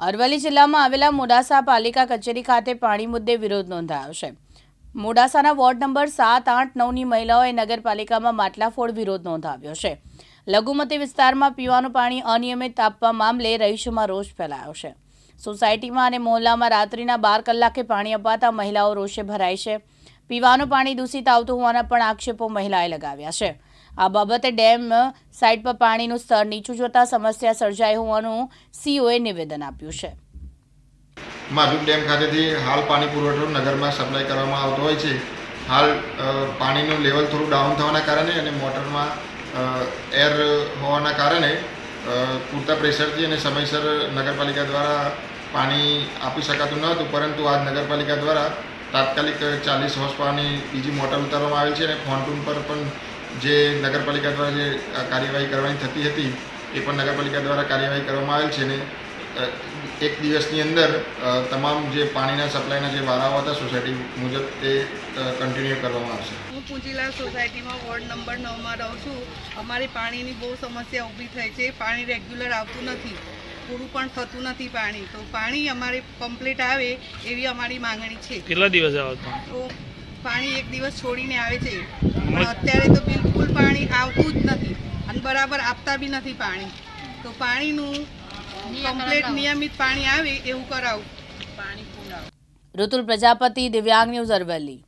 અરવલ્લી જિલ્લામાં આવેલા મોડાસા પાલિકા કચેરી ખાતે પાણી મુદ્દે વિરોધ નોંધાયો છે। મોડાસાના વોર્ડ નંબર 7, 8, 9ની મહિલાઓએ નગરપાલિકામાં માટલાફોડ વિરોધ નોંધાવ્યો છે। લઘુમતી વિસ્તારમાં પીવાનું પાણી અનિયમિત આપવા મામલે રહીશોમાં રોષ ફેલાયો છે। સોસાયટીમાં અને મોહલ્લામાં રાત્રિના 12 કલાકે પાણી અપાતા મહિલાઓ રોષે ભરાઈ છે। પીવાનું પાણી દૂષિત આવતું હોવાના પણ આક્ષેપો મહિલાએ લગાવ્યા છે। આ બાબતે ડેમ સાઇટ પર પાણીનું સ્તર નીચું જોતા સમસ્યા સર્જાઈ હોવાનું સીઓએ નિવેદન આપ્યું છે। માધુક ડેમ ખાતેથી હાલ પાણી પુરવઠો નગરમાં સપ્લાય કરવામાં આવતો હોય છે। હાલ પાણીનું લેવલ થોડું ડાઉન થવાના કારણે અને મોટરમાં એર હોવાના કારણે પૂરતા પ્રેશરથી અને સમયસર નગરપાલિકા દ્વારા પાણી આપી શકાતું ન હતું, પરંતુ આજ નગરપાલિકા દ્વારા તાત્કાલિક 40 હોર્સ પાવરની બીજી મોટર ઉતારવામાં આવેલ છે અને ફોન્ટૂન પર પણ જે નગરપાલિકા દ્વારા જે કાર્યવાહી કરવાની થતી હતી એ પણ નગરપાલિકા દ્વારા કાર્યવાહી કરવામાં આવેલ છે અને એક દિવસની અંદર તમામ જે પાણીના સપ્લાયના જે વારાઓ હતા સોસાયટી મુજબ તે કન્ટિન્યુ કરવામાં આવશે। હું પૂંજીલાલ સોસાયટીમાં વોર્ડ નંબર 9માં રહું છું। અમારી પાણીની બહુ સમસ્યા ઊભી થઈ છે। પાણી રેગ્યુલર આવતું નથી, પૂરું પણ થતું નથી પાણી। તો પાણી અમારે કમ્પ્લીટ આવે એવી અમારી માંગણી છે। કેટલા દિવસ આવતું? તો પાણી એક દિવસ છોડીને આવે છે, પણ અત્યારે તો બિલકુલ પાણી આવતું જ નથી અને બરાબર આપતા બી નથી પાણી। તો પાણીનું કમ્પ્લીટ નિયમિત પાણી આવે એવું કરાવું। ઋતુલ પ્રજાપતિ, દિવ્યાંગ ન્યૂઝ, અરવલ્લી।